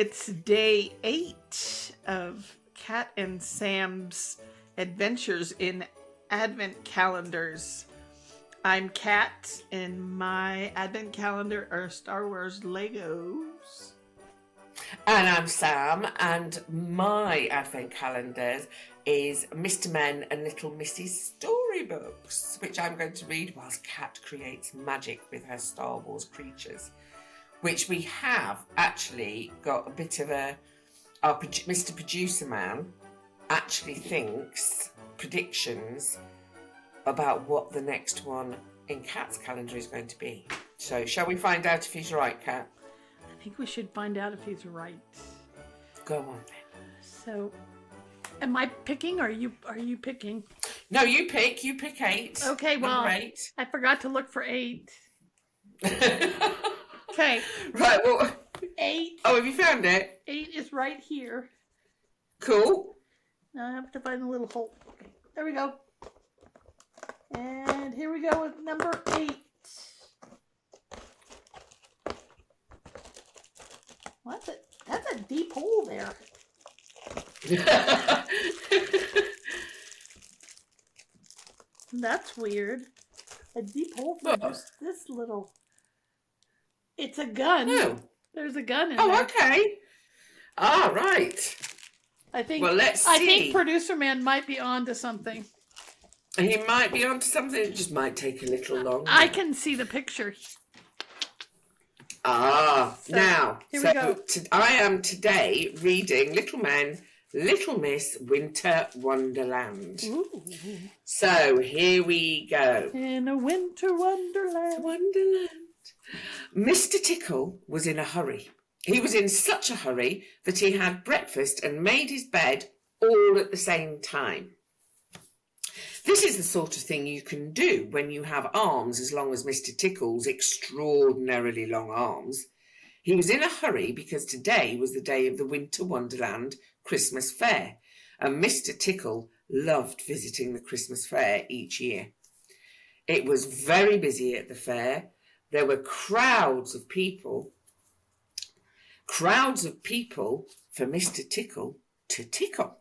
it's day 8 of Cat and Sam's adventures in Advent calendars. I'm Cat, and my Advent calendar are Star Wars Legos. And I'm Sam, and my Advent calendar is Mr. Men and Little Missy's storybooks, which I'm going to read whilst Cat creates magic with her Star Wars creatures, which we have actually got a bit of our Mr. Producer Man actually thinks predictions about what the next one in Cat's calendar is going to be. So shall we find out if he's right, Cat? I think we should find out if he's right. Go on then. So, am I picking or are you picking? No, you pick 8. Okay, well, Number 8. I forgot to look for 8. Okay. Right, well. 8. Oh, have you found it? 8 is right here. Cool. Now I have to find a little hole. There we go. And here we go with number 8. That's a deep hole there. That's weird. A deep hole for just this little. It's a gun. Oh. There's a gun in there. there. Oh, okay. Ah, right. I think. Well, let's see. I think Producer Man might be onto something. He might be onto something. It just might take a little longer. I can see the picture. Now, here we go. I am today reading Little Men, Little Miss Winter Wonderland. Ooh. So here we go. In a winter wonderland. Mr. Tickle was in a hurry. He was in such a hurry that he had breakfast and made his bed all at the same time. This is the sort of thing you can do when you have arms as long as Mr. Tickle's extraordinarily long arms. He was in a hurry because today was the day of the Winter Wonderland Christmas Fair, and Mr. Tickle loved visiting the Christmas Fair each year. It was very busy at the fair. There were crowds of people for Mr. Tickle to tickle,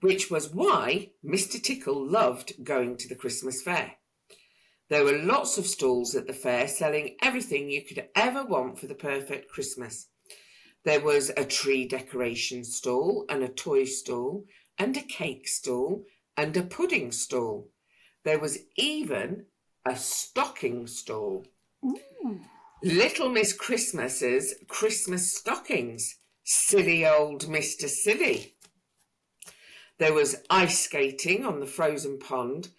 which was why Mr. Tickle loved going to the Christmas fair. There were lots of stalls at the fair selling everything you could ever want for the perfect Christmas. There was a tree decoration stall and a toy stall and a cake stall and a pudding stall. There was even a stocking stall. Ooh. Little Miss Christmas's Christmas stockings. Silly old Mr. Silly. There was ice skating on the frozen pond.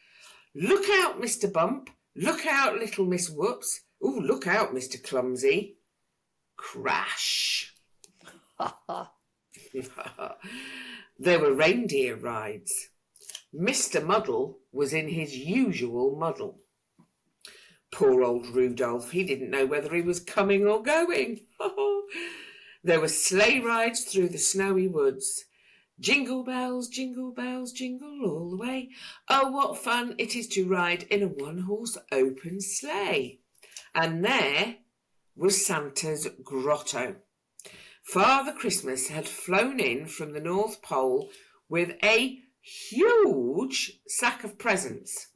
Look out, Mr. Bump. Look out, little Miss Whoops. Ooh, look out, Mr. Clumsy. Crash. There were reindeer rides. Mr. Muddle was in his usual muddle. Poor old Rudolph, he didn't know whether he was coming or going. There were sleigh rides through the snowy woods. Jingle bells, jingle all the way. Oh, what fun it is to ride in a one-horse open sleigh. And there was Santa's grotto. Father Christmas had flown in from the North Pole with a huge sack of presents.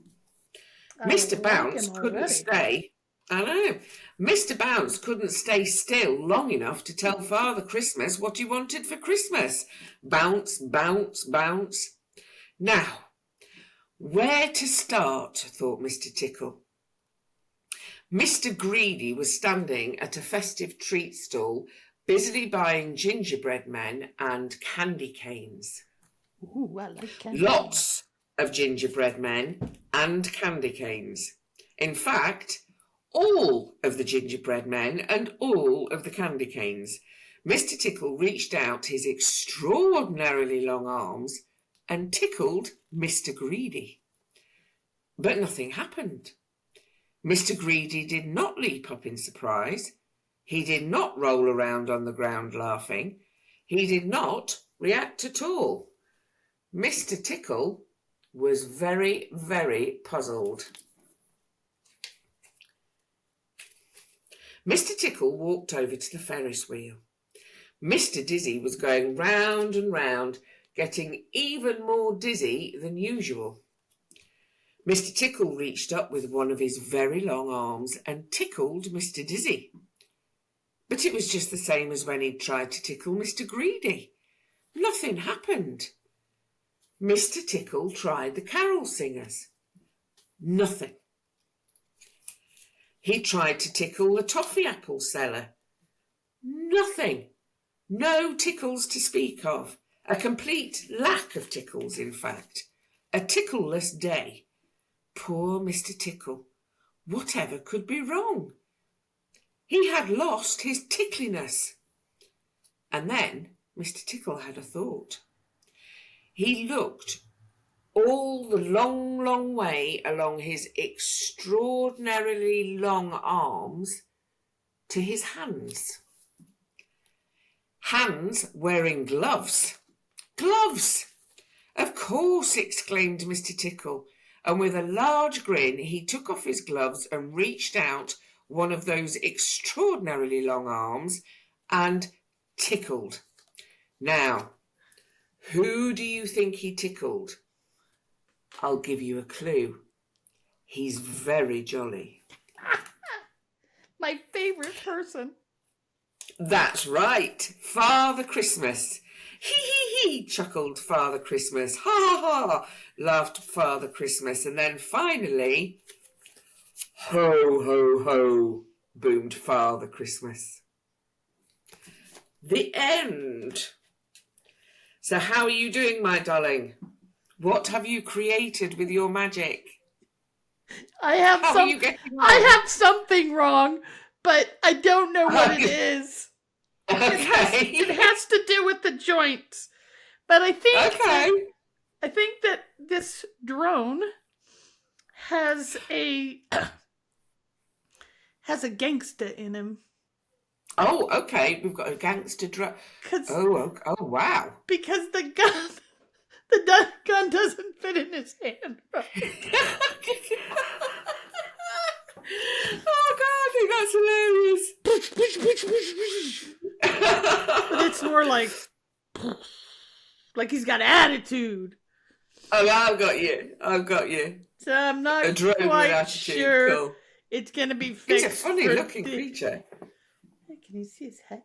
Mr. Bounce couldn't stay. I know. Mr. Bounce couldn't stay still long enough to tell Father Christmas what he wanted for Christmas. Bounce, bounce, bounce. Now, where to start, thought Mr. Tickle. Mr. Greedy was standing at a festive treat stall, busily buying gingerbread men and candy canes. Ooh, I like candy. Lots of gingerbread men and candy canes. In fact, all of the gingerbread men and all of the candy canes. Mr. Tickle reached out his extraordinarily long arms and tickled Mr. Greedy. But nothing happened. Mr. Greedy did not leap up in surprise. He did not roll around on the ground laughing. He did not react at all. Mr. Tickle was very, very puzzled. Mr. Tickle walked over to the Ferris wheel. Mr. Dizzy was going round and round, getting even more dizzy than usual. Mr. Tickle reached up with one of his very long arms and tickled Mr. Dizzy. But it was just the same as when he'd tried to tickle Mr. Greedy. Nothing happened. Mr. Tickle tried the carol singers. Nothing. He tried to tickle the toffee apple seller. Nothing. No tickles to speak of. A complete lack of tickles, in fact. A tickleless day. Poor Mr. Tickle. Whatever could be wrong? He had lost his tickliness. And then Mr. Tickle had a thought. He looked all the long, long way along his extraordinarily long arms to his hands. Hands wearing gloves. Gloves! Of course, exclaimed Mr. Tickle, and with a large grin he took off his gloves and reached out one of those extraordinarily long arms and tickled. Now, who do you think he tickled? I'll give you a clue. He's very jolly. My favorite person. That's right, Father Christmas. Hee hee hee, chuckled Father Christmas. Ha ha ha, laughed Father Christmas. And then finally, ho ho ho, boomed Father Christmas. The end. So how are you doing, my darling? What have you created with your magic? I have something wrong, but I don't know what it is. Okay. It has to do with the joints. But I think that this drone has a gangster in him. Oh, okay. We've got a gangster drone. Oh, wow. Because the gun doesn't fit in his hand. Oh God, I think that's hilarious. But it's more like he's got attitude. Oh, I've got you. So I'm not quite sure cool. It's going to be fixed. He's a funny-looking creature. Can you see his head?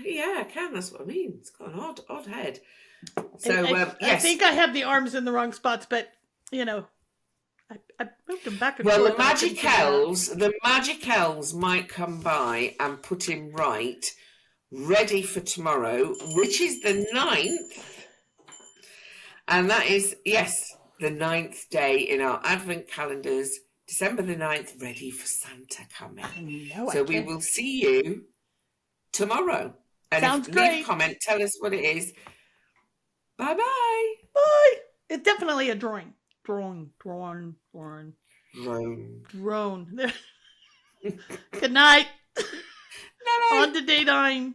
Yeah, I can. That's what I mean. It's got an odd head. So, yes. I think I have the arms in the wrong spots, but, you know, I moved them back and forth. Well, the magic elves might come by and put him right, ready for tomorrow, which is the 9th. And that is, yes, the 9th day in our Advent calendars, December the 9th, ready for Santa coming. So we will see you tomorrow. And Sounds great. Leave a comment, tell us what it is. Bye-bye. Bye. It's definitely a drone. Drone. Good night. Night. On to day 9.